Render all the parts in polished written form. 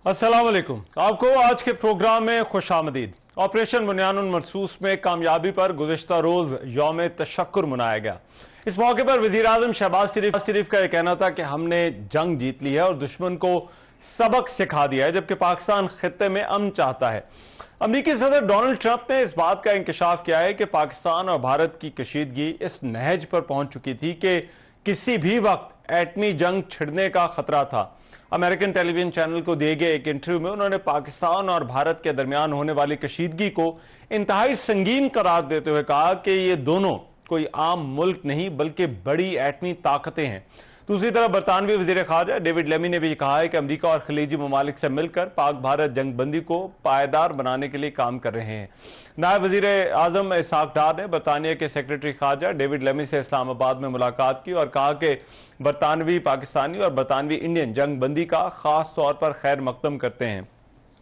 अस्सलाम वालेकुम। आपको आज के प्रोग्राम में खुशामदीद। ऑपरेशन बुनियानुल मरसूस में कामयाबी पर गुज़िश्ता रोज यौम तशक्कुर मनाया गया। इस मौके पर वज़ीर आज़म शहबाज शरीफ का यह कहना था कि हमने जंग जीत ली है और दुश्मन को सबक सिखा दिया है, जबकि पाकिस्तान खित्ते में अमन चाहता है। अमरीकी सदर डोनाल्ड ट्रंप ने इस बात का इंकशाफ किया है कि पाकिस्तान और भारत की कशीदगी इस नहज पर पहुंच चुकी थी कि किसी भी वक्त एटमी जंग छिड़ने का खतरा था। अमेरिकन टेलीविजन चैनल को दिए गए एक इंटरव्यू में उन्होंने पाकिस्तान और भारत के दरमियान होने वाली कशीदगी को इंतहाई संगीन करार देते हुए कहा कि ये दोनों कोई आम मुल्क नहीं बल्कि बड़ी एटमी ताकतें हैं। दूसरी तरफ बरतानवी वजीर खारजा डेविड लेमी ने भी कहा है कि अमरीका और खलीजी ममालिक से मिलकर पाक भारत जंगबंदी को पायदार बनाने के लिए काम कर रहे हैं। नायब वजीर आजम इसहाक डार ने बरतानिया के सेक्रेटरी खारजा डेविड लेमी से इस्लामाबाद में मुलाकात की और कहा कि बरतानवी पाकिस्तानी और बरतानवी इंडियन जंगबंदी का खास तौर पर खैर मकदम करते हैं।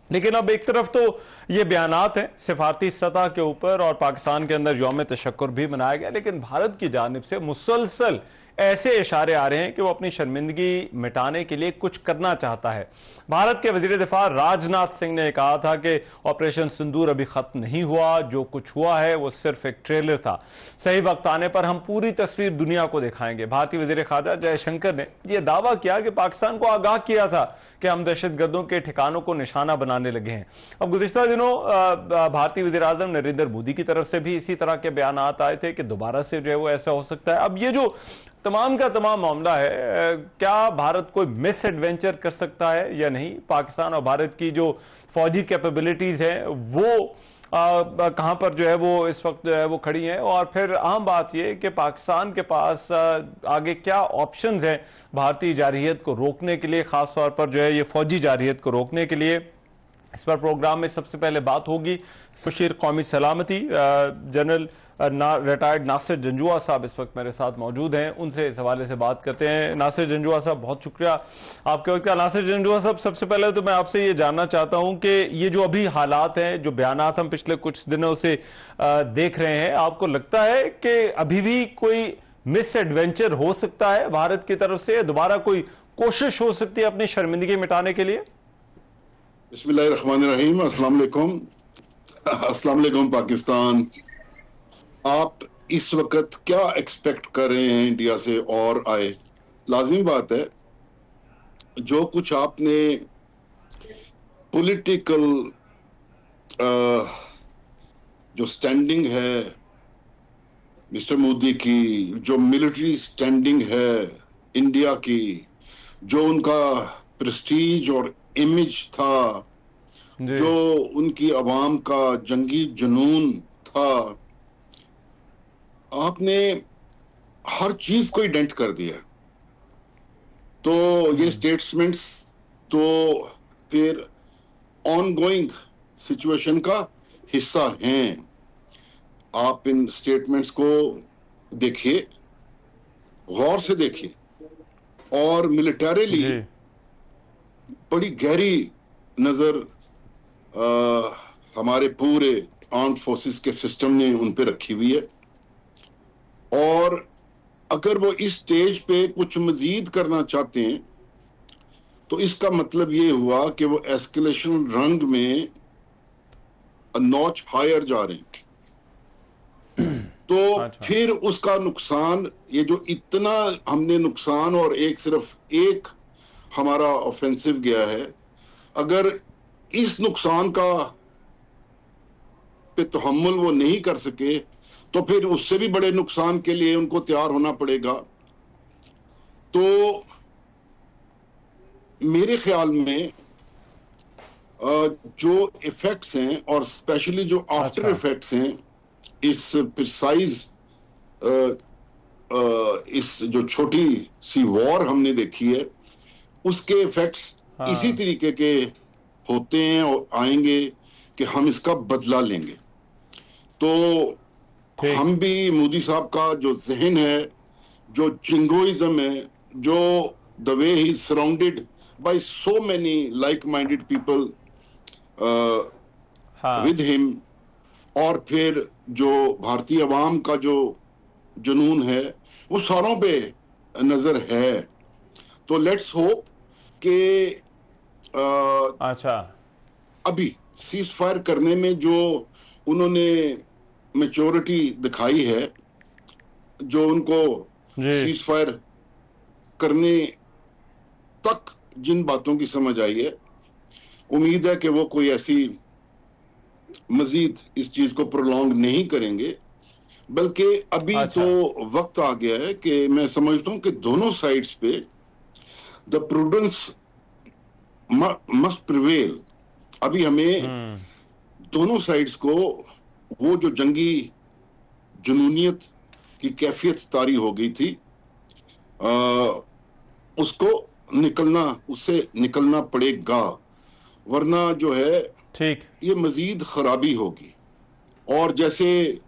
लेकिन अब एक तरफ तो ये बयानात हैं सिफारती सतह के ऊपर और पाकिस्तान के अंदर यौम तशक्कुर भी मनाया गया, लेकिन भारत की जानिब से मुसलसल ऐसे इशारे आ रहे हैं कि वो अपनी शर्मिंदगी मिटाने के लिए कुछ करना चाहता है। भारत के वजीर दिफा राजनाथ सिंह ने कहा था कि ऑपरेशन सिंदूर अभी खत्म नहीं हुआ, जो कुछ हुआ है वो सिर्फ एक ट्रेलर था, सही वक्त आने पर हम पूरी तस्वीर दुनिया को दिखाएंगे। भारतीय वजीर खारजा जयशंकर ने यह दावा किया कि पाकिस्तान को आगाह किया था कि हम दहशतगर्दों के ठिकानों को निशाना बनाने लगे हैं। अब गुज़िश्ता दिनों भारतीय वज़ीर आज़म नरेंद्र मोदी की तरफ से भी इसी तरह के बयान आए थे कि दोबारा से जो है वो ऐसा हो सकता है। अब ये जो तमाम का तमाम मामला है, क्या भारत कोई मिस एडवेंचर कर सकता है या नहीं? पाकिस्तान और भारत की जो फौजी कैपेबिलिटीज हैं वो कहां पर जो है वो इस वक्त जो है वो खड़ी हैं, और फिर अहम बात यह कि पाकिस्तान के पास आगे क्या ऑप्शंस हैं भारतीय जारहियत को रोकने के लिए, खास तौर पर जो है ये फौजी जारहियत को रोकने के लिए। इस पर प्रोग्राम में सबसे पहले बात होगी मुशीर कौमी सलामती जनरल रिटायर्ड नासिर जंजुआ साहब इस वक्त मेरे साथ मौजूद हैं, उनसे इस हवाले से बात करते हैं। नासिर जंजुआ साहब, बहुत शुक्रिया आपके वक्त का। नासिर जंजुआ साहब, सबसे पहले तो मैं आपसे ये जानना चाहता हूं कि ये जो अभी हालात हैं, जो बयानात हम पिछले कुछ दिनों से देख रहे हैं, आपको लगता है कि अभी भी कोई मिस एडवेंचर हो सकता है भारत की तरफ से, दोबारा कोई कोशिश हो सकती है अपनी शर्मिंदगी मिटाने के लिए? बिस्मिल्लाहिर्रहमानिर्रहीम। अस्सलाम वालेकुम। अस्सलाम वालेकुम पाकिस्तान। आप इस वक्त क्या एक्सपेक्ट कर रहे हैं इंडिया से और आए? लाजिम बात है, जो कुछ आपने पॉलिटिकल जो स्टैंडिंग है मिस्टर मोदी की, जो मिलिट्री स्टैंडिंग है इंडिया की, जो उनका प्रेस्टीज और इमेज था, जो उनकी अवाम का जंगी जुनून था, आपने हर चीज को डेंट कर दिया। तो ये स्टेटमेंट्स तो फिर ऑनगोइंग सिचुएशन का हिस्सा हैं। आप इन स्टेटमेंट्स को देखिए, गौर से देखिए, और मिलिटरीली बड़ी गहरी नजर हमारे पूरे आर्म्ड फोर्सेस के सिस्टम ने उन पे रखी हुई है। और अगर वो इस स्टेज पे कुछ मजीद करना चाहते हैं तो इसका मतलब ये हुआ कि वो एस्केलेशन रंग में नॉच हायर जा रहे हैं। तो फिर उसका नुकसान, ये जो इतना हमने नुकसान, और एक सिर्फ एक हमारा ऑफेंसिव गया है, अगर इस नुकसान का पे तहम्मुल वो नहीं कर सके तो फिर उससे भी बड़े नुकसान के लिए उनको तैयार होना पड़ेगा। तो मेरे ख्याल में जो इफेक्ट्स हैं, और स्पेशली जो आफ्टर इफेक्ट्स हैं इस प्रिसाइज इस जो छोटी सी वॉर हमने देखी है, उसके इफेक्ट्स इसी तरीके के होते हैं और आएंगे कि हम इसका बदला लेंगे। तो हम भी मोदी साहब का जो जहन है, जो जिंगोइज्म है, जो the way he surrounded by so many like minded people with him, और फिर जो भारतीय अवाम का जो जुनून है वो सारों पे नजर है। तो लेट्स होप कि अच्छा अभी सीज फायर करने में जो उन्होंने मेच्योरिटी दिखाई है, जो उनको जी सीज फायर करने तक जिन बातों की समझ आई है, उम्मीद है कि वो कोई ऐसी मजीद इस चीज को प्रोलॉन्ग नहीं करेंगे। बल्कि अभी तो अच्छा वक्त आ गया है कि मैं समझता हूं कि दोनों साइड्स पे द प्रूडेंस मस्ट प्रिवेल। अभी हमें हम्म दोनों साइड्स को वो जो जंगी जुनूनियत की कैफियत तारी हो गई थी, आ, उसको उससे निकलना पड़ेगा, वरना जो है ठीक ये मजीद खराबी होगी। और जैसे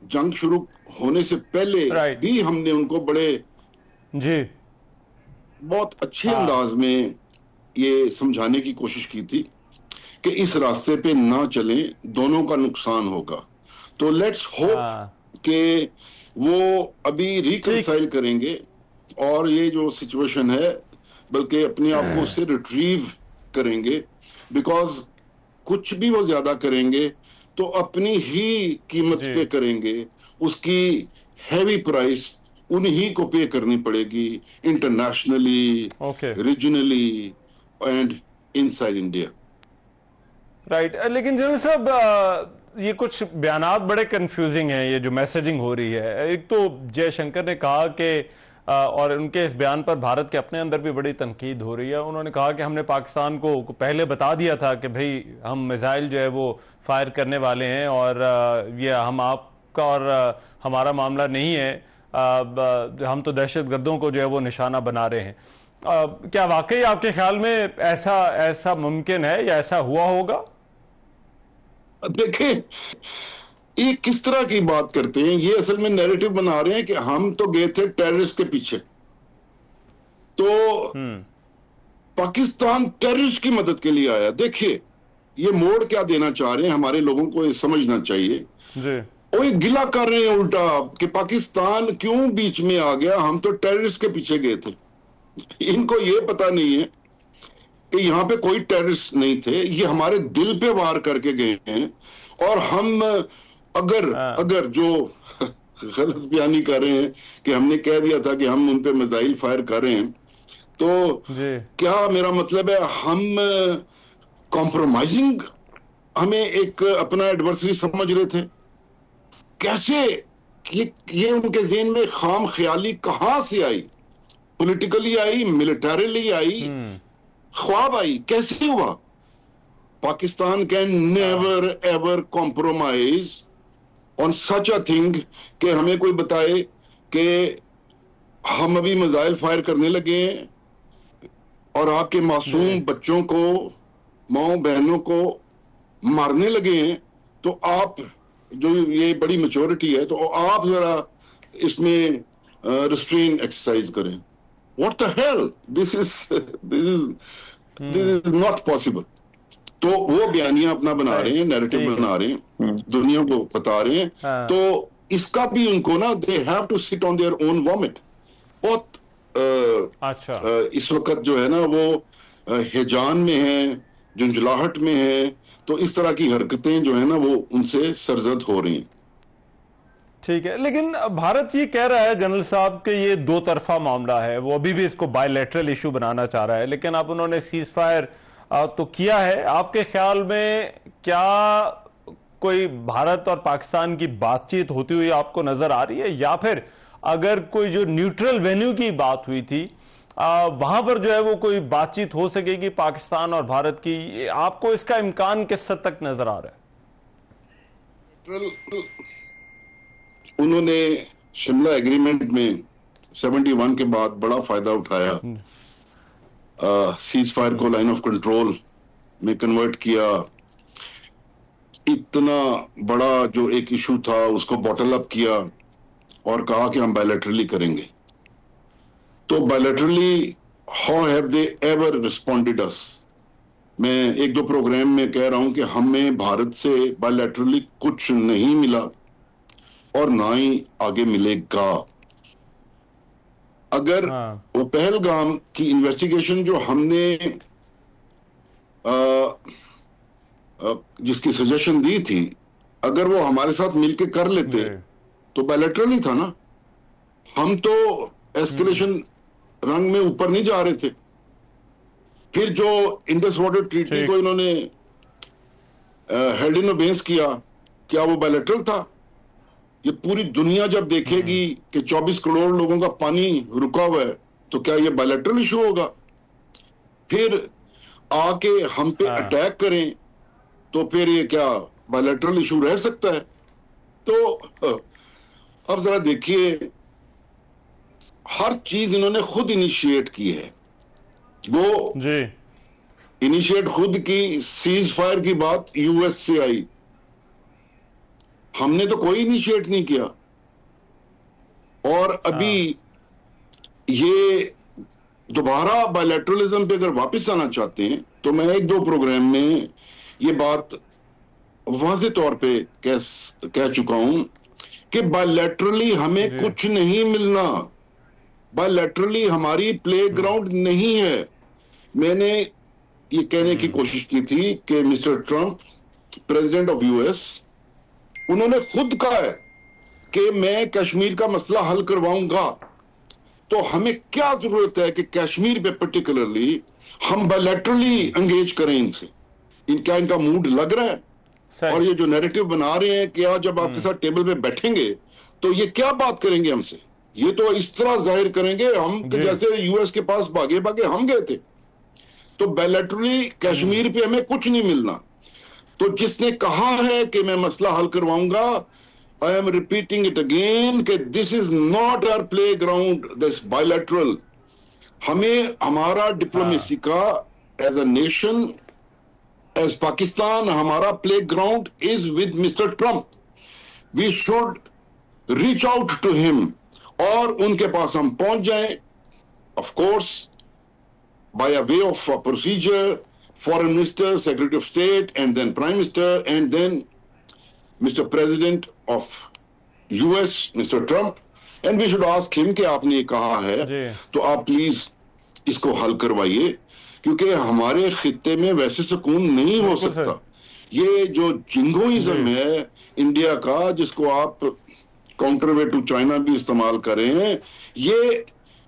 जंग शुरू होने से पहले राइट भी हमने उनको बड़े जी बहुत अच्छे हाँ अंदाज में ये समझाने की कोशिश की थी कि इस रास्ते पे ना चलें, दोनों का नुकसान होगा। तो लेट्स होप हाँ कि वो अभी ठीक रिकंसाइल करेंगे और ये जो सिचुएशन है, बल्कि अपने आप को उससे रिट्रीव करेंगे। बिकॉज कुछ भी वो ज्यादा करेंगे तो अपनी ही कीमत जी पे करेंगे, उसकी हैवी प्राइस उन्हीं को पे करनी पड़ेगी, internationally, okay regionally and inside India. Right लेकिन जनरल साहब ये कुछ बयानात बड़े कंफ्यूजिंग हैं, ये जो मैसेजिंग हो रही है। एक तो जयशंकर ने कहा कि और उनके इस बयान पर भारत के अपने अंदर भी बड़ी तनकीद हो रही है। उन्होंने कहा कि हमने पाकिस्तान को पहले बता दिया था कि भाई हम मिसाइल जो है वो फायर करने वाले हैं और ये हम आपका और हमारा मामला नहीं है, हम तो दहशतगर्दों को जो है वो निशाना बना रहे हैं। क्या वाकई आपके ख्याल में ऐसा ऐसा मुमकिन है या ऐसा हुआ होगा? देखें, ये किस तरह की बात करते हैं, ये असल में नैरेटिव बना रहे हैं कि हम तो गए थे टेररिस्ट के पीछे, तो पाकिस्तान टेररिस्ट की मदद के लिए आया। देखिए, ये मोड़ क्या देना चाह रहे हैं, हमारे लोगों को ये समझना चाहिए। जी वो ये गिला कर रहे हैं उल्टा कि पाकिस्तान क्यों बीच में आ गया, हम तो टेररिस्ट के पीछे गए थे। इनको ये पता नहीं है कि यहाँ पे कोई टेररिस्ट नहीं थे, ये हमारे दिल पे वार करके गए हैं। और हम अगर हाँ अगर जो गलत बयानी कर रहे हैं कि हमने कह दिया था कि हम उन पे मिसाइल फायर कर रहे हैं, तो जी क्या मेरा मतलब है हम कॉम्प्रोमाइजिंग हमें एक अपना एडवर्सरी समझ रहे थे? कैसे ये उनके ज़हन में खाम ख्याली कहां से आई? पॉलिटिकली आई, मिलिटरीली आई, ख्वाब आई, कैसे हुआ? Pakistan can never ever compromise on such a thing कि हमें कोई बताए कि हम अभी मिसाइल फायर करने लगे हैं और आपके मासूम बच्चों को, माओ बहनों को मारने लगे हैं, तो आप, जो ये बड़ी मेच्योरिटी है, तो आप जरा इसमें रिस्ट्रेन एक्सरसाइज करें। What the hell, this is not possible. तो वो बयानियां अपना बना रहे हैं, नैरेटिव ठीक है बना रहे हैं, दुनिया को बता रहे हैं। हाँ तो इसका भी उनको ना, they have to sit on their own vomit. बहुत अच्छा इस वक्त जो है ना वो हिजान में है, झुंझलाहट में है, तो इस तरह की हरकतें जो है ना वो उनसे सरजद हो रही हैं। ठीक है, लेकिन भारत ये कह रहा है जनरल साहब कि ये दो तरफा मामला है, वो अभी भी इसको बायलैटरल इशू बनाना चाह रहा है। लेकिन अब उन्होंने सीज फायर तो किया है। आपके ख्याल में क्या कोई भारत और पाकिस्तान की बातचीत होती हुई आपको नजर आ रही है, या फिर अगर कोई जो न्यूट्रल वेन्यू की बात हुई थी वहां पर जो है वो कोई बातचीत हो सकेगी पाकिस्तान और भारत की? आपको इसका इम्कान किस हद तक नजर आ रहा है? उन्होंने शिमला एग्रीमेंट में 71 के बाद बड़ा फायदा उठाया, सीज फायर को लाइन ऑफ कंट्रोल में कन्वर्ट किया, इतना बड़ा जो एक इशू था उसको बॉटल अप किया और कहा कि हम बायलैटरली करेंगे। तो bilaterally how have they ever responded us? मैं एक दो प्रोग्राम में कह रहा हूं कि हमें भारत से बायलैटरली कुछ नहीं मिला और ना ही आगे मिलेगा। अगर वो पहलगाम की इन्वेस्टिगेशन जो हमने जिसकी सजेशन दी थी, अगर वो हमारे साथ मिलके कर लेते तो बायलैटरल ही था ना। हम तो एस्केलेशन रंग में ऊपर नहीं जा रहे थे। फिर जो इंडस वाटर ट्रीटी को इन्होंने हेल्ड इन अबेंस किया, क्या वो बायलैटरल था? ये पूरी दुनिया जब देखेगी कि 24 करोड़ लोगों का पानी रुका हुआ है, तो क्या ये बायलैटरल इशू होगा? फिर आके हम पे अटैक करें तो फिर ये क्या बायलैटरल इशू रह सकता है? तो अब जरा देखिए, हर चीज इन्होंने खुद इनिशिएट की है। वो जी इनिशिएट खुद की, सीज फायर की बात यूएस से आई, हमने तो कोई इनिशिएट नहीं किया। और अभी ये दोबारा बायलैटरलिज्म पे अगर वापस आना चाहते हैं, तो मैं एक दो प्रोग्राम में ये बात वाज़े तौर पे कह चुका हूं कि बायलैटरली हमें कुछ नहीं मिलना, बायलैटरली हमारी प्लेग्राउंड नहीं है। मैंने ये कहने की कोशिश की थी कि mister Trump, president of US, उन्होंने खुद कहा है कि मैं कश्मीर का मसला हल करवाऊंगा। तो हमें क्या जरूरत है कि कश्मीर पे पर्टिकुलरली हम बायलैटरली एंगेज करें इनसे? इनका मूड लग रहा है? और ये जो नैरेटिव बना रहे हैं कि आज जब आपके साथ टेबल पे बैठेंगे तो ये क्या बात करेंगे हमसे? ये तो इस तरह जाहिर करेंगे हम कि जैसे यूएस के पास भागे भागे हम गए थे। तो बायलैटरली कश्मीर पे हमें कुछ नहीं मिलना। तो जिसने कहा है कि मैं मसला हल करवाऊंगा, I am repeating it again कि this is not our playground, this bilateral. हमें हमारा डिप्लोमेसी का as a nation, as Pakistan, हमारा playground is with mister Trump. We should reach out to him और उनके पास हम पहुंच जाएं, of course by a way of procedure, foreign minister, secretary of state, and then prime minister, and then Mr. President of US, Mr. Trump, and we should ask him कि आपने ये कहा है तो आप प्लीज इसको हल करवाइए, क्योंकि हमारे खित्ते में वैसे सुकून नहीं हो सकता। ये जो जिंगोइज्म है इंडिया का, जिसको आप काउंटरवेट टू चाइना भी इस्तेमाल करें, ये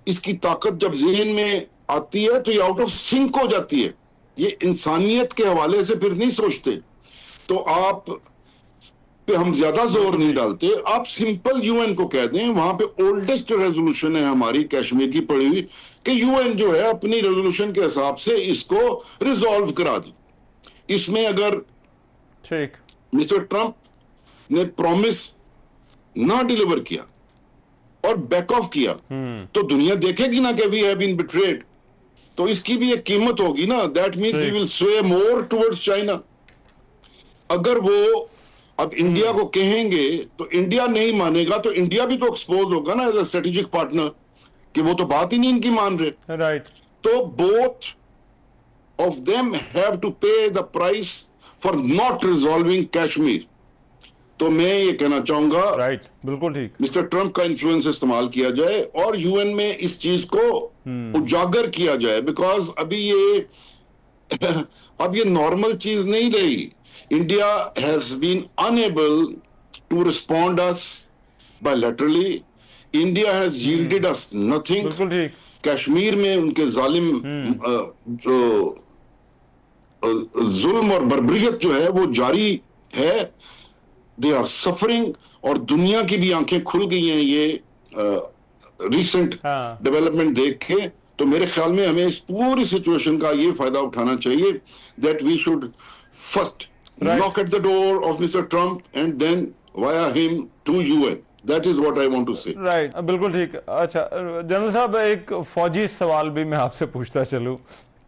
इसकी ताकत जब ज़हन में आती है तो ये आउट ऑफ सिंक हो जाती है। ये इंसानियत के हवाले से फिर नहीं सोचते। तो आप पे हम ज्यादा जोर नहीं डालते। आप सिंपल यूएन को कह दें, वहां पे ओल्डेस्ट रेजोल्यूशन है हमारी कश्मीर की पड़ी हुई, कि यूएन जो है अपनी रेजोल्यूशन के हिसाब से इसको रिजॉल्व करा दे। इसमें अगर मिस्टर ट्रंप ने प्रॉमिस ना डिलीवर किया और बैक ऑफ किया तो दुनिया देखेगी ना कि वी हैव बीन बिट्रेड। तो इसकी भी एक कीमत होगी ना। दैट मीन्स वी विल स्वे मोर टुवर्ड्स चाइना। अगर वो अब इंडिया को कहेंगे तो इंडिया नहीं मानेगा, तो इंडिया भी तो एक्सपोज होगा ना एज अ स्ट्रेटेजिक पार्टनर कि वो तो बात ही नहीं इनकी मान रहे। राइट। तो both of them have to pay the price for not resolving Kashmir. तो मैं ये कहना चाहूंगा, राइट, बिल्कुल ठीक, मिस्टर ट्रंप का इन्फ्लुएंस इस्तेमाल किया जाए और यूएन में इस चीज को उजागर किया जाए, बिकॉज अभी अब ये नॉर्मल चीज नहीं रही। India has been unable to respond us bilaterally. India has yielded us nothing. बिल्कुल ठीक। कश्मीर में उनके जालिम जो जुल्म और बर्बरियत जो है वो जारी है। दे आर सफरिंग और दुनिया की भी आंखें खुल गई हैं ये रिसेंट डेवलपमेंट देख के। तो मेरे ख्याल में हमें इस पूरी सिचुएशन का ये फायदा उठाना चाहिए that we should first knock at the door of mister Trump and then via him to UN. That is what I want to say. Right, बिल्कुल ठीक। अच्छा जनरल साहब, एक फौजी सवाल भी मैं आपसे पूछता चलूं,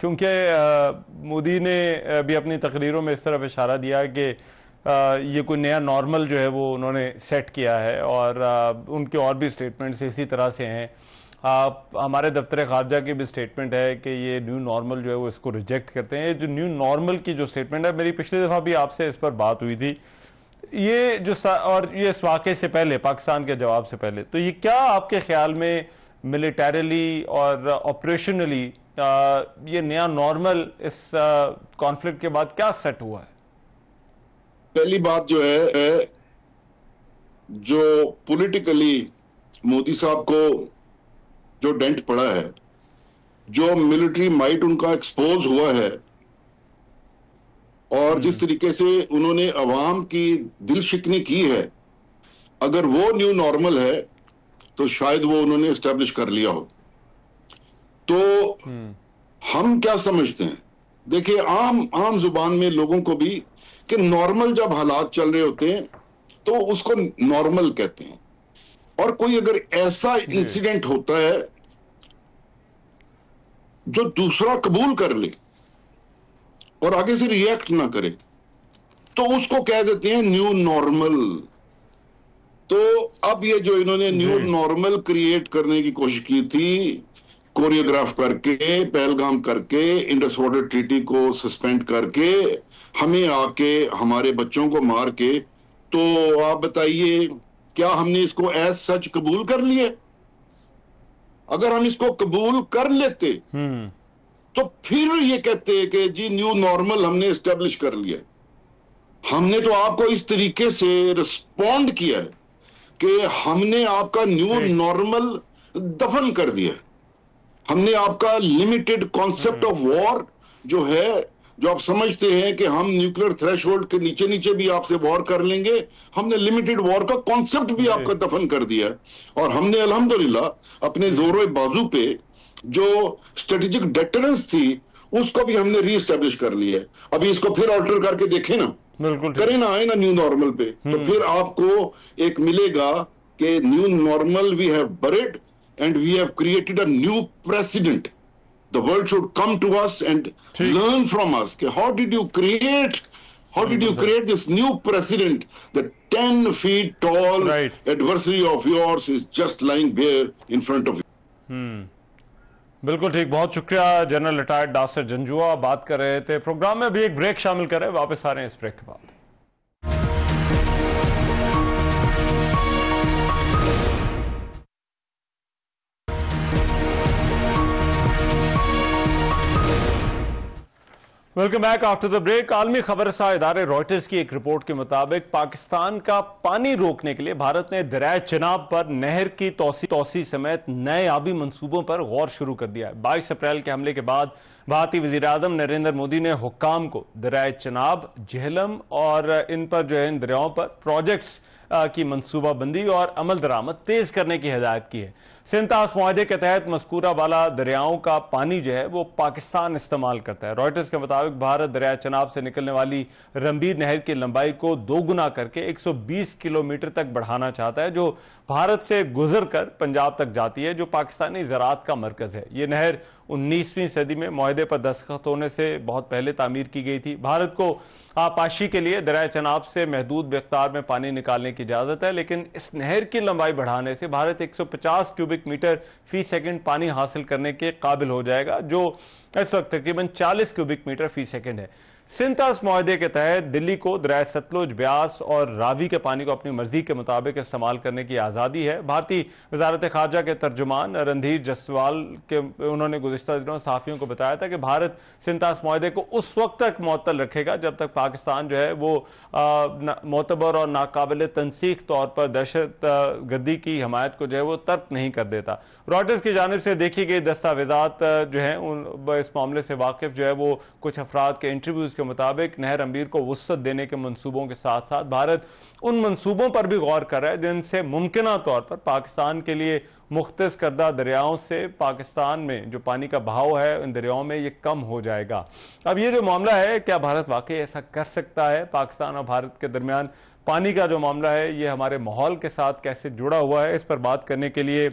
क्योंकि मोदी ने भी अपनी तकरीरों में इस तरफ इशारा दिया कि ये कोई नया नॉर्मल जो है वो उन्होंने सेट किया है और उनके और भी स्टेटमेंट्स इसी तरह से हैं। हमारे दफ्तर खारजा की भी स्टेटमेंट है कि ये न्यू नॉर्मल जो है वो इसको रिजेक्ट करते हैं। जो न्यू नॉर्मल की जो स्टेटमेंट है, मेरी पिछली दफ़ा भी आपसे इस पर बात हुई थी, ये जो और ये इस वाक़े से पहले, पाकिस्तान के जवाब से पहले, तो ये क्या आपके ख्याल में मिलिटरीली और ऑपरेशनली ये नया नॉर्मल इस कॉन्फ्लिक्ट के बाद क्या सेट हुआ है? पहली बात जो है, जो पॉलिटिकली मोदी साहब को जो डेंट पड़ा है, जो मिलिट्री माइट उनका एक्सपोज हुआ है, और जिस तरीके से उन्होंने अवाम की दिल शिकनी की है, अगर वो न्यू नॉर्मल है तो शायद वो उन्होंने एस्टेब्लिश कर लिया हो। तो हम क्या समझते हैं, देखिए आम जुबान में लोगों को भी कि नॉर्मल जब हालात चल रहे होते हैं तो उसको नॉर्मल कहते हैं, और कोई अगर ऐसा इंसिडेंट होता है जो दूसरा कबूल कर ले और आगे से रिएक्ट ना करे तो उसको कह देते हैं न्यू नॉर्मल। तो अब ये जो इन्होंने न्यू नॉर्मल क्रिएट करने की कोशिश की थी, कोरियोग्राफ करके, पहलगाम करके, इंडस वाटर ट्रीटी को सस्पेंड करके, हमें आके हमारे बच्चों को मार के, तो आप बताइए क्या हमने इसको एज सच कबूल कर लिए? अगर हम इसको कबूल कर लेते तो फिर ये कहते कि जी न्यू नॉर्मल हमने एस्टेब्लिश कर लिया। हमने तो आपको इस तरीके से रिस्पॉन्ड किया है कि हमने आपका न्यू नॉर्मल दफन कर दिया। हमने आपका लिमिटेड कॉन्सेप्ट ऑफ वॉर जो है, जो आप समझते हैं कि हम न्यूक्लियर थ्रेशोल्ड के नीचे नीचे भी आपसे वॉर कर लेंगे, हमने लिमिटेड वॉर का कॉन्सेप्ट भी आपका दफन कर दिया है। और हमने अल्हम्दुलिल्लाह अपने जोरों बाजू पे जो स्ट्रेटेजिक डेटरेंस थी उसको भी हमने रीएस्टेब्लिश कर लिया है। अभी इसको फिर ऑल्टर करके देखें ना, बिल्कुल करें ना, आए ना न्यू नॉर्मल पे, तो फिर आपको एक मिलेगा कि new normal we have buried and we have created a new president. The world should come to us and learn from us. How did you create this new president? The 10 feet tall adversary of yours is just lying there in front of you. बिल्कुल ठीक, बहुत शुक्रिया general retired डासर Janjua बात कर रहे थे। Programme में अभी एक ब्रेक शामिल कर रहे हैं, वापस आ रहे हैं इस ब्रेक के बाद। Welcome back after the break. आलमी खबरसां इदारे रॉयटर्स की एक रिपोर्ट के मुताबिक पाकिस्तान का पानी रोकने के लिए भारत ने दरिया चिनाब पर नहर की तोसी समेत नए आबी मंसूबों पर गौर शुरू कर दिया है। 22 अप्रैल के हमले के बाद भारतीय वजीर आजम नरेंद्र मोदी ने हुक्काम को दरिया चिनाब, झेलम और इन पर जो है इन दरियाओं पर प्रोजेक्ट्स की मंसूबाबंदी और अमल दरामद तेज करने की हिदायत की है। सिंतास मुआहदे के तहत मस्कूरा वाला दरियाओं का पानी जो है वो पाकिस्तान इस्तेमाल करता है। रॉयटर्स के मुताबिक भारत दरिया चिनाब से निकलने वाली रंबीर नहर की लंबाई को 2 गुना करके 120 किलोमीटर तक बढ़ाना चाहता है, जो भारत से गुजर कर पंजाब तक जाती है, जो पाकिस्तानी ज़राअत का मरकज है। यह नहर 19वीं सदी में मुआहदे पर दस्तखत होने से बहुत पहले तामीर की गई थी। भारत को आपाशी के लिए दरिया चिनाब से महदूद मिक़दार में पानी निकालने की इजाजत है, लेकिन इस नहर की लंबाई बढ़ाने से भारत 150 क्यूबिक मीटर फी सेकंड पानी हासिल करने के काबिल हो जाएगा, जो इस वक्त तकरीबन 40 क्यूबिक मीटर फी सेकंड है। सिंतास मुआहदे के तहत दिल्ली को दरिया सतलुज, ब्यास और रावी के पानी को अपनी मर्जी के मुताबिक इस्तेमाल करने की आज़ादी है। भारतीय वजारत खारजा के तर्जुमान रणधीर जसवाल के उन्होंने गुज़िश्ता दिनों सहाफ़ियों को बताया था कि भारत सिंतास मुआहदे को उस वक्त तक मुअत्तल रखेगा जब तक पाकिस्तान जो है वो मोतबर और नाकाबिल तनसीख तौर पर दहशत गर्दी की हमायत को जो है वो तर्क नहीं कर देता। रॉयटर्स की जानिब से देखी गई दस्तावेजात जो है इस मामले से वाकिफ जो है वो कुछ अफराद के इंटरव्यूज के मुताबिक नहर अमीर को वुसअत देने के मंसूबों के साथ साथ भारत उन मंसूबों पर भी गौर कर रहा है जिनसे मुमकिना तौर पर पाकिस्तान के लिए मुख्तस करदा दरियाओं से पाकिस्तान में जो पानी का बहाव है इन दरियाओं में ये कम हो जाएगा। अब ये जो मामला है, क्या भारत वाकई ऐसा कर सकता है? पाकिस्तान और भारत के दरमियान पानी का जो मामला है ये हमारे माहौल के साथ कैसे जुड़ा हुआ है, इस पर बात करने के लिए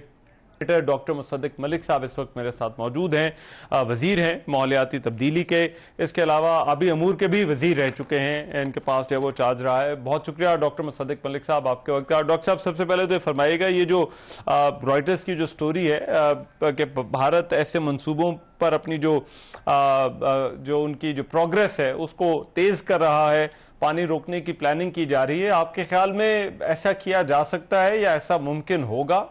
डॉक्टर मुसद्दिक मलिक साहब इस वक्त मेरे साथ मौजूद हैं। वजीर हैं माहौलियाती तब्दीली के, इसके अलावा आबी अमूर के भी वजीर रह चुके हैं, इनके पास जो है वो चार्ज रहा है। बहुत शुक्रिया डॉक्टर मुसद्दिक मलिक साहब आपके वक्त का। डॉक्टर साहब सबसे पहले तो फरमाइएगा, ये जो रॉयटर्स की जो स्टोरी है कि भारत ऐसे मंसूबों पर अपनी जो उनकी जो प्रोग्रेस है उसको तेज कर रहा है, पानी रोकने की प्लानिंग की जा रही है, आपके ख्याल में ऐसा किया जा सकता है या ऐसा मुमकिन होगा?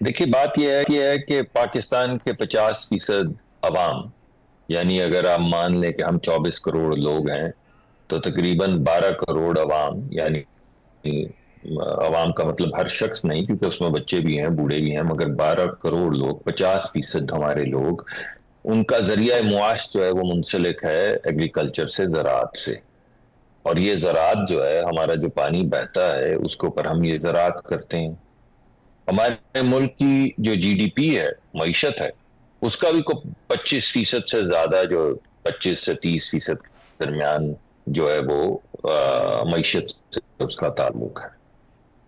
देखिए, बात यह है कि पाकिस्तान के 50% अवाम, यानी अगर आप मान लें कि हम 24 करोड़ लोग हैं, तो तकरीबन 12 करोड़ अवाम, यानी अवाम का मतलब हर शख्स नहीं, क्योंकि उसमें बच्चे भी हैं, बूढ़े भी हैं, मगर 12 करोड़ लोग, 50% हमारे लोग, उनका जरिया मुआश जो है वो मुंसलिक है एग्रीकल्चर से, ज़राअत से। और ये ज़राअत जो है, हमारा जो पानी बहता है उसके ऊपर हम ये ज़राअत करते हैं। हमारे मुल्क की जो जीडीपी है, मईशत है, उसका भी को 25% से ज्यादा, जो 25 से 30% दरमियान जो है वो मईशत से उसका ताल्लुक है।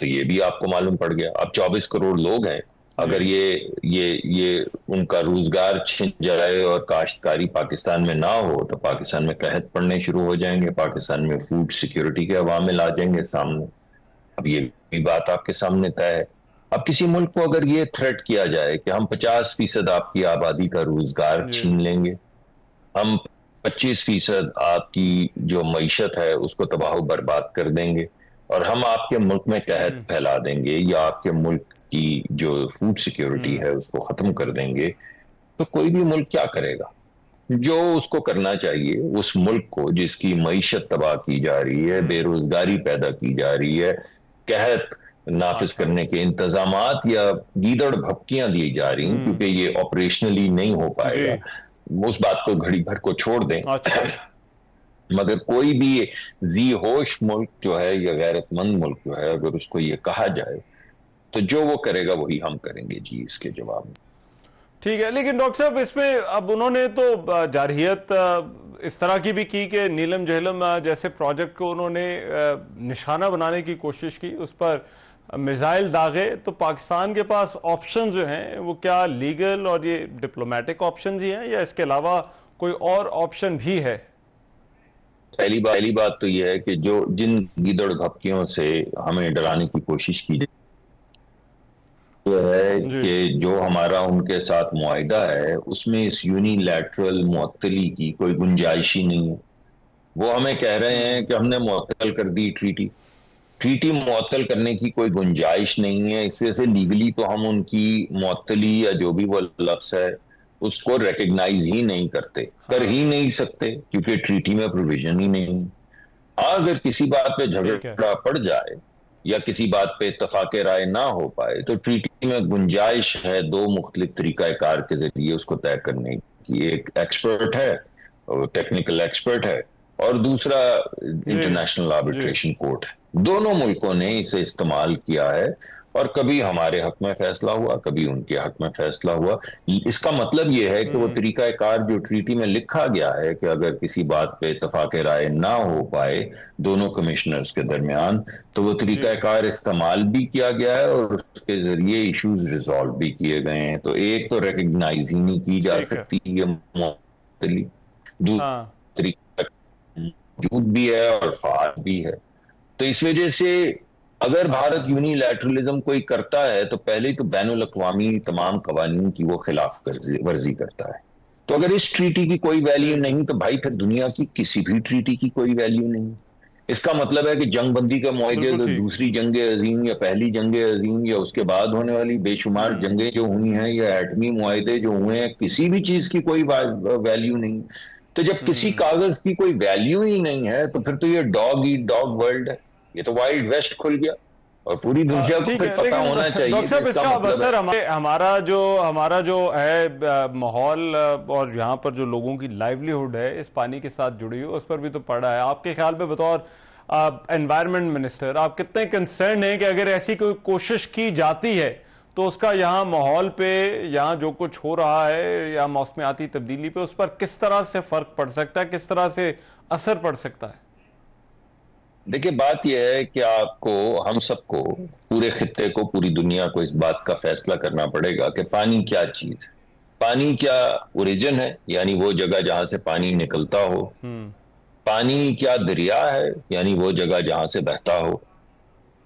तो ये भी आपको मालूम पड़ गया। अब 24 करोड़ लोग हैं, अगर ये उनका रोजगार छिन जाए और काश्तकारी पाकिस्तान में ना हो, तो पाकिस्तान में कहत पड़ने शुरू हो जाएंगे, पाकिस्तान में फूड सिक्योरिटी के अवामिल आ जाएंगे सामने। अब ये भी बात आपके सामने तय है। अब किसी मुल्क को अगर ये थ्रेट किया जाए कि हम 50% आपकी आबादी का रोजगार छीन लेंगे, हम 25% आपकी जो मईशत है उसको तबाह बर्बाद कर देंगे, और हम आपके मुल्क में कहत फैला देंगे, या आपके मुल्क की जो फूड सिक्योरिटी है उसको खत्म कर देंगे, तो कोई भी मुल्क क्या करेगा? जो उसको करना चाहिए, उस मुल्क को जिसकी मईशत तबाह की जा रही है, बेरोजगारी पैदा की जा रही है, कहत नाफिज करने के इंतजामात या गीदड़ भपकियां दी जा रही हैं, क्योंकि ये ऑपरेशनली नहीं हो पाएगा, उस बात को घड़ी भर को छोड़ दें। मगर कोई भी जी होश मुल्क जो है या गैरतमंद मुल्क जो है, अगर उसको ये कहा जाए, तो जो वो करेगा वही हम करेंगे जी, इसके जवाब में। ठीक है, लेकिन डॉक्टर साहब इसमें अब उन्होंने तो जारहियत इस तरह की भी की कि नीलम जहलम जैसे प्रोजेक्ट को उन्होंने निशाना बनाने की कोशिश की, उस पर मिसाइल दागे। तो पाकिस्तान के पास ऑप्शन जो हैं वो क्या लीगल और ये डिप्लोमेटिक ऑप्शन ही हैं, या इसके अलावा कोई और ऑप्शन भी है? पहली बात तो यह है कि जो जिन गीदड़ भपकियों से हमें डराने की कोशिश की है कि जो हमारा उनके साथ मुआहिदा है उसमें इस यूनिलैटरल मुअत्तली की कोई गुंजाइश ही नहीं है। वो हमें कह रहे हैं कि हमने मुअत्तल कर दी ट्रीटी मुअत्तल करने की कोई गुंजाइश नहीं है। इससे से लीगली तो हम उनकी मुअत्तली या जो भी वो लफ्ज है उसको रिकग्नाइज ही नहीं करते, कर ही नहीं सकते, क्योंकि ट्रीटी में प्रोविजन ही नहीं। अगर किसी बात पे झगड़ा पड़ जाए या किसी बात पे इत्तफाक राय ना हो पाए, तो ट्रीटी में गुंजाइश है दो मुख्तलिफ तरीकाकार के जरिए उसको तय करने की। एक एक्सपर्ट है, टेक्निकल एक्सपर्ट है, और दूसरा इंटरनेशनल आर्बिट्रेशन कोर्ट है। दोनों मुल्कों ने इसे इस्तेमाल किया है, और कभी हमारे हक में फैसला हुआ, कभी उनके हक में फैसला हुआ। इसका मतलब यह है कि वो तरीकाकार जो ट्रीटी में लिखा गया है कि अगर किसी बात पे इत्तफाक राय ना हो पाए दोनों कमिश्नर्स के दरमियान, तो वो तरीकाकार इस्तेमाल भी किया गया है और उसके जरिए इश्यूज रिजॉल्व भी किए गए हैं। तो एक तो रिकग्नाइज ही नहीं की जा सकती ये मुअत्तली, दूसरी मौजूद भी है और फाल भी है। तो इस वजह से अगर भारत यूनिलैटरलिज्म कोई करता है तो पहले तो बैनुल अक़वामी तमाम कवानीन की वो खिलाफ वर्जी करता है। तो अगर इस ट्रीटी की कोई वैल्यू नहीं, तो भाई फिर दुनिया की किसी भी ट्रीटी की कोई वैल्यू नहीं। इसका मतलब है कि जंग बंदी का मुआहदे, तो दूसरी जंग अजीम या पहली जंग अजीम या उसके बाद होने वाली बेशुमार जंगें जो हुई हैं या एटमी मुआहदे जो हुए हैं, किसी भी चीज की कोई वैल्यू नहीं। तो जब किसी कागज की कोई वैल्यू ही नहीं है, तो फिर तो ये डॉग ईट डॉग वर्ल्ड है, ये तो वाइल्ड वेस्ट खुल गया और पूरी दुनिया को फिर पता होना चाहिए। डॉक्टर साहब, इसका असर हमारा जो है माहौल और यहाँ पर जो लोगों की लाइवलीहुड है इस पानी के साथ जुड़ी हुई, उस पर भी तो पड़ा है। आपके ख्याल में बतौर एनवायरमेंट मिनिस्टर आप कितने कंसर्न हैं कि अगर ऐसी कोई कोशिश की जाती है तो उसका यहाँ माहौल पे, यहाँ जो कुछ हो रहा है या मौसमियाती तब्दीली पे, उस पर किस तरह से फर्क पड़ सकता है, किस तरह से असर पड़ सकता है? देखिए, बात यह है कि आपको, हम सबको, पूरे खित्ते को, पूरी दुनिया को इस बात का फैसला करना पड़ेगा कि पानी क्या चीज है। पानी क्या ओरिजिन है, यानी वो जगह जहां से पानी निकलता हो। पानी क्या दरिया है, यानी वो जगह जहां से बहता हो।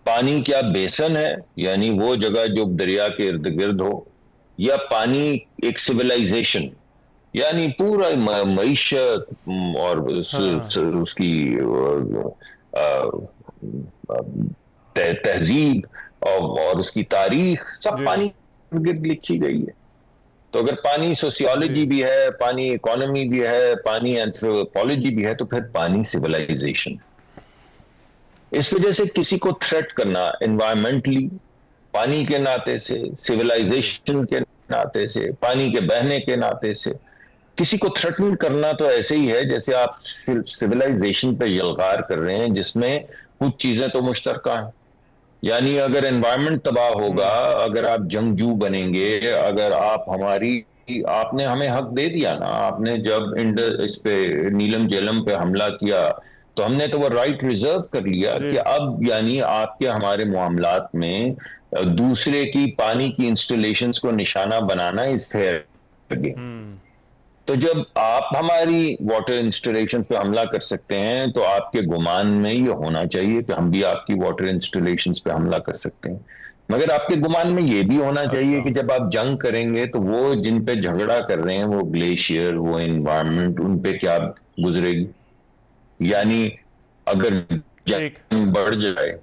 पानी क्या बेसन है, यानी वो जगह जो दरिया के इर्द गिर्द हो। या पानी एक सिविलाइजेशन, यानी पूरा मईशत और उसकी तहजीब और उसकी तारीख सब पानी गिर्द लिखी गई है। तो अगर पानी सोशियोलॉजी भी है, पानी इकोनॉमी भी है, पानी एंथ्रोपोलॉजी भी है, तो फिर पानी सिविलाइजेशन। इस वजह से किसी को थ्रेट करना एनवायरमेंटली, पानी के नाते से, सिविलाइजेशन के नाते से, पानी के बहने के नाते से किसी को थ्रेटन करना तो ऐसे ही है जैसे आप सिविलाइजेशन पे यलगार कर रहे हैं, जिसमें कुछ चीजें तो मुश्तरका हैं। यानी अगर एनवायरनमेंट तबाह होगा, अगर आप जंगजू बनेंगे, अगर आप आपने हमें हक दे दिया ना, आपने जब इस पे नीलम झेलम पे हमला किया तो हमने तो वो राइट रिजर्व कर लिया कि अब यानी आपके हमारे मामलात में दूसरे की पानी की इंस्टॉलेशंस को निशाना बनाना इस फेयर गेम। तो जब आप हमारी वाटर इंस्टॉलेशन पे हमला कर सकते हैं तो आपके गुमान में ये होना चाहिए कि हम भी आपकी वाटर इंस्टॉलेशन पे हमला कर सकते हैं, मगर आपके गुमान में ये भी होना चाहिए कि जब आप जंग करेंगे तो वो जिन पे झगड़ा कर रहे हैं, वो ग्लेशियर, वो एनवायरनमेंट, उन पे क्या गुजरेगी। यानी अगर जंग बढ़ जाए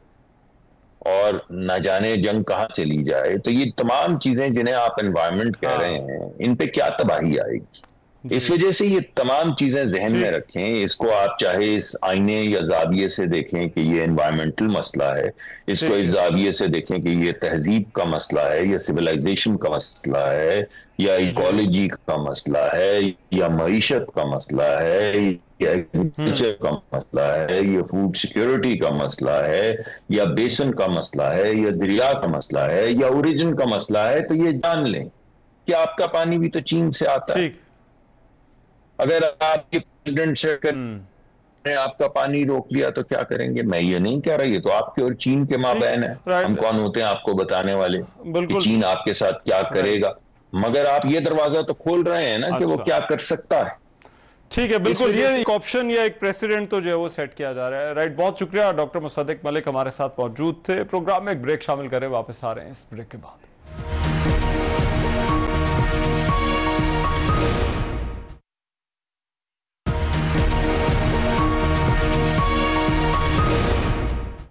और न जाने जंग कहां चली जाए, तो ये तमाम चीजें जिन्हें आप एनवायरनमेंट कह रहे हैं, इन पे क्या तबाही आएगी। इस वजह से ये तमाम चीजें जहन में रखें। इसको आप चाहे इस आईने या जाविये से देखें कि ये एनवायरमेंटल मसला है, इसको इस जाविये से देखें कि ये तहजीब का मसला है, या सिविलाइजेशन का मसला है, या इकोलॉजी का मसला है, या मईशत का मसला है, या एग्रीकल्चर का मसला है, या फूड सिक्योरिटी का मसला है, या बेसन का मसला है, या दरिया का मसला है, या ओरिजिन का मसला है। तो ये जान लें कि आपका पानी भी तो चीन से आता है। अगर आपके प्रेसिडेंट से आपका पानी रोक लिया तो क्या करेंगे? मैं ये नहीं कह रहा, ये तो आपके और चीन के माँ बहन है। हम कौन होते हैं आपको बताने वाले कि चीन आपके साथ क्या करेगा, मगर आप ये दरवाजा तो खोल रहे हैं ना कि वो क्या कर सकता है। ठीक है, बिल्कुल, ये एक ऑप्शन या एक प्रेसिडेंट तो जो है वो सेट किया जा रहा है। राइट, बहुत शुक्रिया। डॉक्टर मुसद्दिक मलिक हमारे साथ मौजूद थे। प्रोग्राम में एक ब्रेक शामिल करें, वापस आ रहे हैं इस ब्रेक के बाद।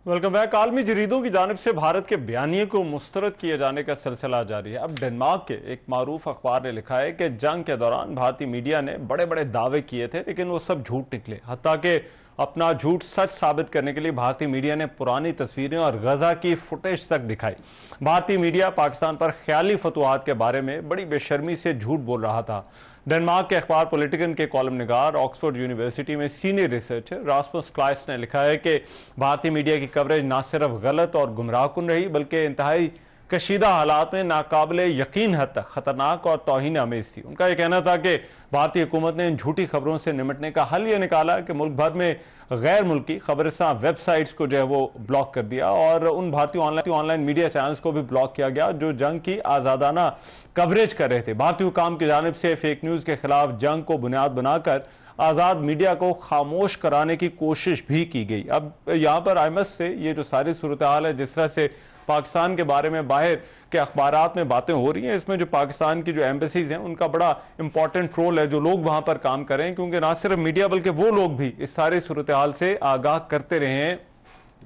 Welcome back. आलमी जरीदों की जानिब से भारत के बयानिए को मुस्तरद किए जाने का सिलसिला जारी है। अब डेनमार्क के एक मारूफ अखबार ने लिखा है कि जंग के दौरान भारतीय मीडिया ने बड़े बड़े दावे किए थे, लेकिन वो सब झूठ निकले। हत्ता कि अपना झूठ सच साबित करने के लिए भारतीय मीडिया ने पुरानी तस्वीरें और गजा की फुटेज तक दिखाई। भारतीय मीडिया पाकिस्तान पर ख्याली फतवाहत के बारे में बड़ी बेशर्मी से झूठ बोल रहा था। डेनमार्क के अखबार पॉलिटिकन के कॉलम निगार, ऑक्सफोर्ड यूनिवर्सिटी में सीनियर रिसर्चर रास्मस क्लाइस ने लिखा है कि भारतीय मीडिया की कवरेज न सिर्फ गलत और गुमराहकुन रही, बल्कि इंतहाई कशीदा हालात में नाकाबिले यकीन हद तक खतरनाक और तौहीन आमेज थी। उनका यह कहना था कि भारतीय हुकूमत ने इन झूठी खबरों से निपटने का हल यह निकाला कि मुल्क भर में गैर मुल्की खबरसां वेबसाइट्स को जो है वो ब्लॉक कर दिया और उन भारतीय ऑनलाइन मीडिया चैनल्स को भी ब्लॉक किया गया जो जंग की आजादाना कवरेज कर रहे थे। भारतीय हुकाम की जानिब से फेक न्यूज के खिलाफ जंग को बुनियाद बनाकर आजाद मीडिया को खामोश कराने की कोशिश भी की गई। अब यहां पर आईएमएस से ये जो सारी सूरत हाल है, जिस तरह से पाकिस्तान के बारे में बाहर के अखबारात में बातें हो रही हैं, इसमें जो पाकिस्तान की जो एम्बेसीज हैं उनका बड़ा इंपॉर्टेंट रोल है, जो लोग वहां पर काम करें, क्योंकि ना सिर्फ मीडिया बल्कि वो लोग भी इस सारी सूरत हाल से आगाह करते रहे हैं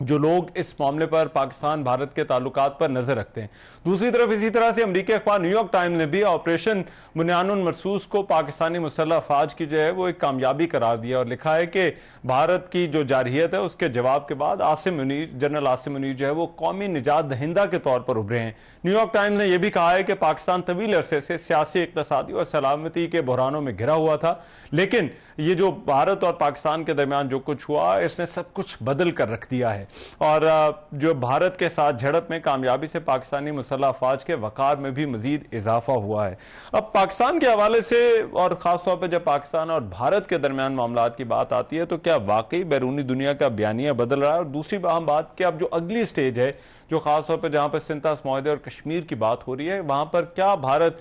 जो लोग इस मामले पर पाकिस्तान भारत के ताल्लुकात पर नजर रखते हैं। दूसरी तरफ इसी तरह से अमेरिकी अखबार न्यूयॉर्क टाइम्स ने भी ऑपरेशन बुनियानुन मरसूस को पाकिस्तानी मुसल्लह अफवाज की जो है वो एक कामयाबी करार दिया और लिखा है कि भारत की जो जारहियत है उसके जवाब के बाद जनरल आसिम मुनीर जो है वो कौमी निजात दहिंदा के तौर पर उभरे हैं। न्यूयॉर्क टाइम्स ने यह भी कहा है कि पाकिस्तान तवील अरसे से सियासी, इक्तसादी और सलामती के बहरानों में घिरा हुआ था, लेकिन ये जो भारत और पाकिस्तान के दरमियान जो कुछ हुआ इसने सब कुछ बदल कर रख दिया है और जो भारत के साथ झड़प में कामयाबी से पाकिस्तानी मुसल्लह अफवाज के वकार में भी मजीद इजाफा हुआ है। अब पाकिस्तान के हवाले से और खासतौर पर जब पाकिस्तान और भारत के दरमियान मामलात की बात आती है तो क्या वाकई बैरूनी दुनिया का बयानिया बदल रहा है? और दूसरी अहम बात कि अब जो अगली स्टेज है, जो खासतौर पर जहां पर सिंतास मुआहदे और कश्मीर की बात हो रही है, वहां पर क्या भारत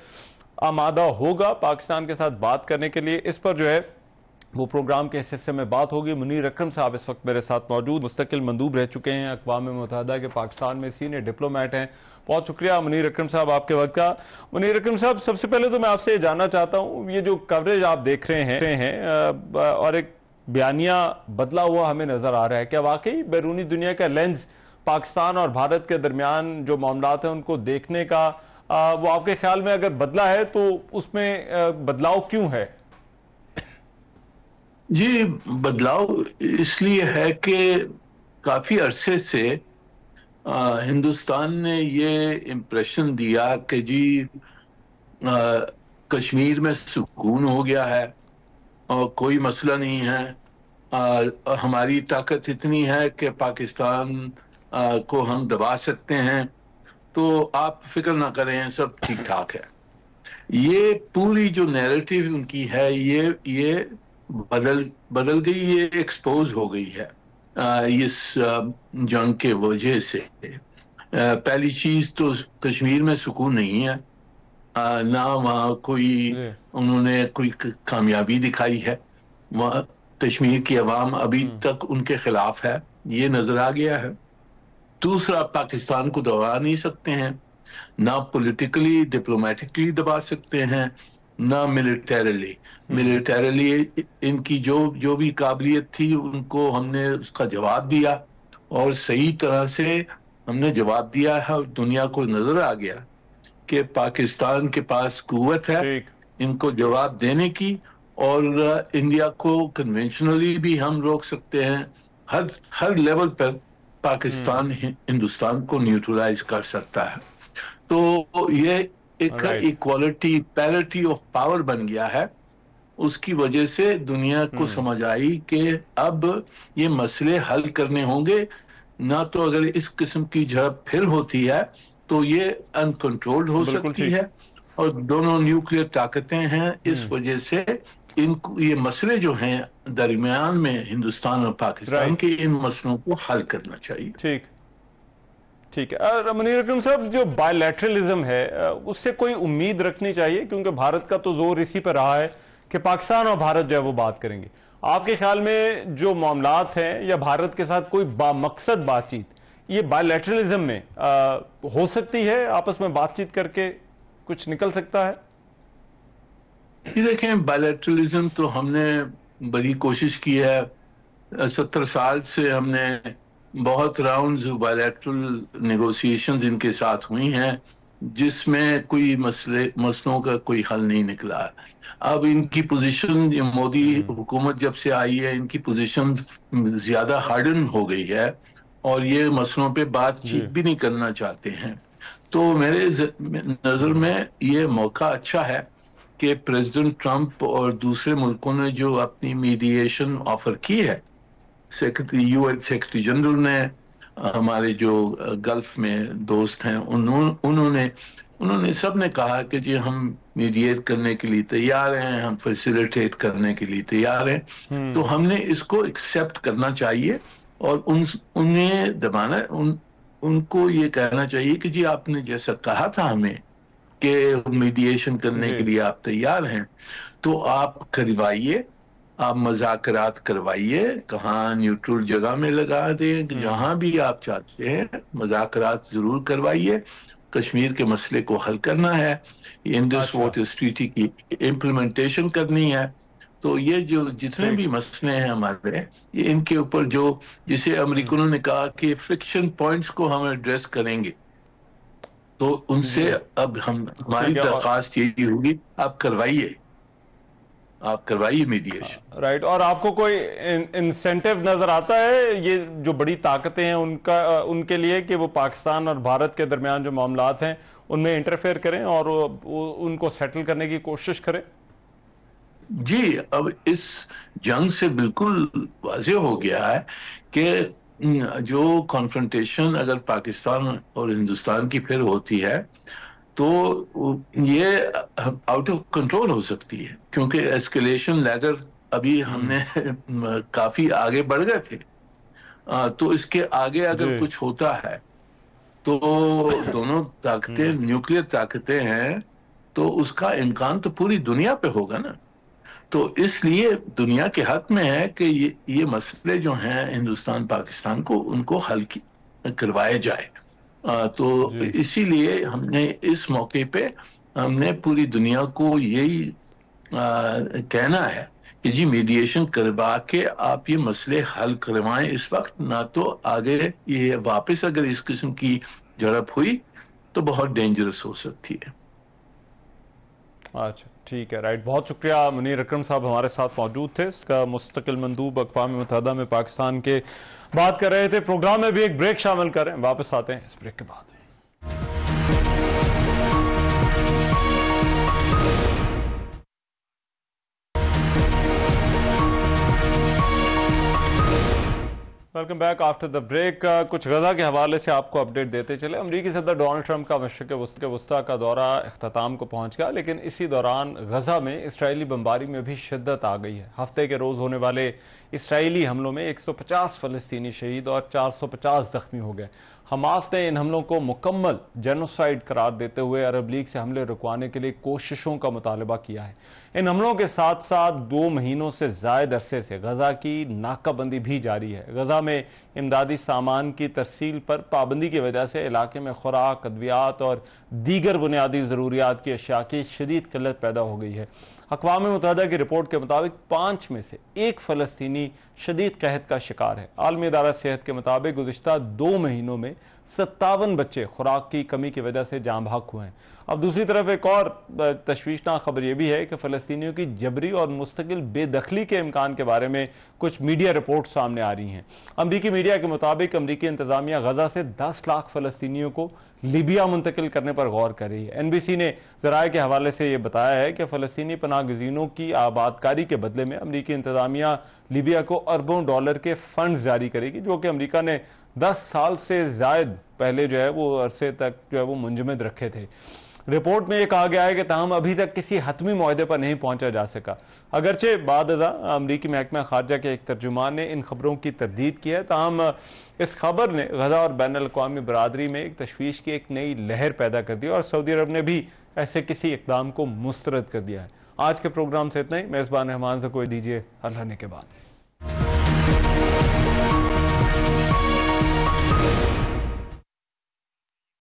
आमादा होगा पाकिस्तान के साथ बात करने के लिए? इस पर जो है वो प्रोग्राम के इस हिस्से में बात होगी। मुनीर अकरम साहब इस वक्त मेरे साथ मौजूद, मुस्तकिल मंदूब रह चुके हैं अक़वाम मुत्तहिदा के पाकिस्तान में, सीनियर डिप्लोमेट हैं। बहुत शुक्रिया मुनीर अकरम साहब आपके वक्त का। मुनीर अकरम साहब, सबसे पहले तो मैं आपसे ये जानना चाहता हूँ, ये जो कवरेज आप देख रहे हैं और एक बयानिया बदला हुआ हमें नजर आ रहा है, क्या वाकई बैरूनी दुनिया का लेंस पाकिस्तान और भारत के दरमियान जो मामलात हैं उनको देखने का वो आपके ख्याल में अगर बदला है तो उसमें बदलाव क्यों है? जी, बदलाव इसलिए है कि काफी अरसे से हिंदुस्तान ने ये इम्प्रेशन दिया कि जी कश्मीर में सुकून हो गया है और कोई मसला नहीं है। हमारी ताकत इतनी है कि पाकिस्तान को हम दबा सकते हैं, तो आप फिक्र ना करें, सब ठीक ठाक है। ये पूरी जो नैरेटिव उनकी है ये बदल गई, ये एक्सपोज हो गई है इस जंग के वजह से। पहली चीज तो कश्मीर में सुकून नहीं है, ना वहाँ कोई उन्होंने कोई कामयाबी दिखाई है। वहाँ कश्मीर की अवाम अभी तक उनके खिलाफ है, ये नजर आ गया है। दूसरा, पाकिस्तान को दबा नहीं सकते हैं, ना पॉलिटिकली डिप्लोमेटिकली दबा सकते हैं, ना मिलिटरीली इनकी जो भी काबिलियत थी उनको हमने उसका जवाब दिया, और सही तरह से हमने जवाब दिया है। दुनिया को नजर आ गया कि पाकिस्तान के पास कुव्वत है इनको जवाब देने की, और इंडिया को कन्वेंशनली भी हम रोक सकते हैं। हर लेवल पर पाकिस्तान हिंदुस्तान को न्यूट्रलाइज कर सकता है। तो ये एक इक्वालिटी, पैरिटी ऑफ पावर बन गया है। उसकी वजह से दुनिया को समझ आई कि अब ये मसले हल करने होंगे, ना तो अगर इस किस्म की झड़प फिर होती है तो ये अनकंट्रोल्ड हो सकती है, और दोनों न्यूक्लियर ताकतें हैं, इस वजह से इनको ये मसले जो हैं दरमियान में हिंदुस्तान और पाकिस्तान के, इन मसलों को हल करना चाहिए। ठीक है। मुनीर अकरम साहब, जो बायलैटरलिज्म है उससे कोई उम्मीद रखनी चाहिए, क्योंकि भारत का तो जोर इसी पर रहा है कि पाकिस्तान और भारत जो है वो बात करेंगे। आपके ख्याल में जो मामलात हैं या भारत के साथ कोई बामकसद बातचीत ये बायलैटरलिज्म में हो सकती है? आपस में बातचीत करके कुछ निकल सकता है? ये देखें, बायलैटरलिज्म तो हमने बड़ी कोशिश की है। 70 साल से हमने बहुत राउंड्स बायलैटरल नेगोशिएशंस इनके साथ हुई हैं, जिसमें कोई मसलों का कोई हल नहीं निकला। अब इनकी पोजीशन, मोदी हुकूमत जब से आई है, इनकी पोजीशन ज्यादा हार्डन हो गई है और ये मसलों पे बातचीत भी नहीं करना चाहते हैं। तो मेरे नजर में ये मौका अच्छा है कि प्रेसिडेंट ट्रंप और दूसरे मुल्कों ने जो अपनी मीडिएशन ऑफर की है, यूएन सेक्रेटरी जनरल ने, हमारे जो गल्फ में दोस्त हैं उन्होंने सब ने कहा कि जी हम मीडिएट करने के लिए तैयार हैं, हम फैसिलिटेट करने के लिए तैयार हैं। तो हमने इसको एक्सेप्ट करना चाहिए और उन्हें दबाना, उनको ये कहना चाहिए कि जी आपने जैसा कहा था हमें कि मीडिएशन करने के लिए आप तैयार हैं, तो आप करवाइए, आप मज़ाकरात करवाइए, कहाँ न्यूट्रल जगह में लगा दें, जहां भी आप चाहते हैं मज़ाकरात जरूर करवाइए। कश्मीर के मसले को हल करना है, इंडस वाटर ट्रीटी की इम्प्लीमेंटेशन करनी है। तो ये जो जितने भी मसले हैं हमारे, ये इनके ऊपर जो, जिसे अमेरिकनों ने कहा कि फ्रिक्शन पॉइंट्स को हम एड्रेस करेंगे, तो उनसे अब हमारी दरख्वास्त यही होगी, आप करवाइए मीडिएशन। राइट। और आपको कोई इंसेंटिव नजर आता है ये जो बड़ी ताकतें हैं उनके लिए कि वो पाकिस्तान और भारत के दरमियान जो मामलात हैं उनमें इंटरफेयर करें और उनको सेटल करने की कोशिश करें? जी, अब इस जंग से बिल्कुल वाज़ेह हो गया है कि जो कॉन्फ्रंटेशन अगर पाकिस्तान और हिंदुस्तान की फिर होती है तो ये आउट ऑफ कंट्रोल हो सकती है, क्योंकि एस्केलेशन लैडर अभी हमने काफी आगे बढ़ गए थे। तो इसके आगे अगर कुछ होता है तो दोनों ताकतें न्यूक्लियर ताकतें हैं, तो उसका इम्कान तो पूरी दुनिया पे होगा ना। तो इसलिए दुनिया के हक में है कि ये मसले जो हैं हिंदुस्तान पाकिस्तान को, उनको हल करवाए जाए। तो इसीलिए हमने इस मौके पे हमने पूरी दुनिया को यही कहना है कि जी मीडिएशन करवा के आप ये मसले हल करवाएं इस वक्त, ना तो आगे ये वापस अगर इस किस्म की झड़प हुई तो बहुत डेंजरस हो सकती है। अच्छा, ठीक है, राइट। बहुत शुक्रिया मुनीर अकरम साहब हमारे साथ मौजूद थे। इसका मुस्तकिल मंदूब अक़वाम मुत्तहिदा में पाकिस्तान के बात कर रहे थे। प्रोग्राम में भी एक ब्रेक शामिल करें, वापस आते हैं इस ब्रेक के बाद। Welcome back after the break. कुछ गजा के हवाले से आपको अपडेट देते चले। अमरीकी सदर डोनाल्ड ट्रंप का मशरिक़ वस्ता का दौरा इख्तिताम को पहुंच गया, लेकिन इसी दौरान गजा में इसराइली बमबारी में भी शिद्दत आ गई है। हफ्ते के रोज होने वाले इसराइली हमलों में 150 फलस्तीनी शहीद और 450 जख्मी हो गए। हमास ने इन हमलों को मुकम्मल जेनोसाइड करार देते हुए अरब लीग से हमले रुकवाने के लिए कोशिशों का मुतालबा किया है। इन हमलों के साथ साथ 2 महीनों से जायद अरसे से गजा की नाकाबंदी भी जारी है। गजा में इमदादी सामान की तरसील पर पाबंदी की वजह से इलाके में खुराक, अद्वियात और दीगर बुनियादी ज़रूरियात की अशिया की शदीद किल्लत पैदा हो गई है। अक़वाम मुत्तहिदा की रिपोर्ट के मुताबिक 5 में से 1 फलस्तीनी शदीद कहत का शिकार है। आलमी इदारा सेहत के मुताबिक गुज़िश्ता 2 महीनों में 57 बच्चे खुराक की कमी की वजह से जाँ भाग हुए हैं। अब दूसरी तरफ एक और तशवीशनाक खबर यह भी है कि फ़लस्तीनियों की जबरी और मुस्तकिल बेदखली के इम्कान के बारे में कुछ मीडिया रिपोर्ट सामने आ रही हैं। अमरीकी मीडिया के मुताबिक अमरीकी इंतजामिया गजा से 10 लाख फ़लस्तीनियों को लीबिया मुंतकिल करने पर गौर कर रही है। NBC ने ज़राए के हवाले से यह बताया है कि फ़लस्तीनी पनाहगज़ीनों की आबादकारी के बदले में अमरीकी इंतजामिया लीबिया को अरबों डॉलर के फंड्स जारी करेगी, जो कि अमरीका ने 10 साल से ज़ायद पहले जो है वो अरसे तक जो है वो मुंजमद रखे थे। रिपोर्ट में यह कहा गया है कि ताहम अभी तक किसी हतमी मुआहदे पर नहीं पहुंचा जा सका। अगरचे बाद अमरीकी महकमा खारजा के एक तर्जुमान ने इन खबरों की तरदीद की है, ताहम इस खबर ने गजा और बैन अल-अक़वामी बरादरी में एक तशवीश की एक नई लहर पैदा कर दी और सऊदी अरब ने भी ऐसे किसी इक़दाम को मुस्तरद कर दिया है। आज के प्रोग्राम से इतना ही। मेज़बान रहमान से कोई दीजिए अल्लाह ने के बाद।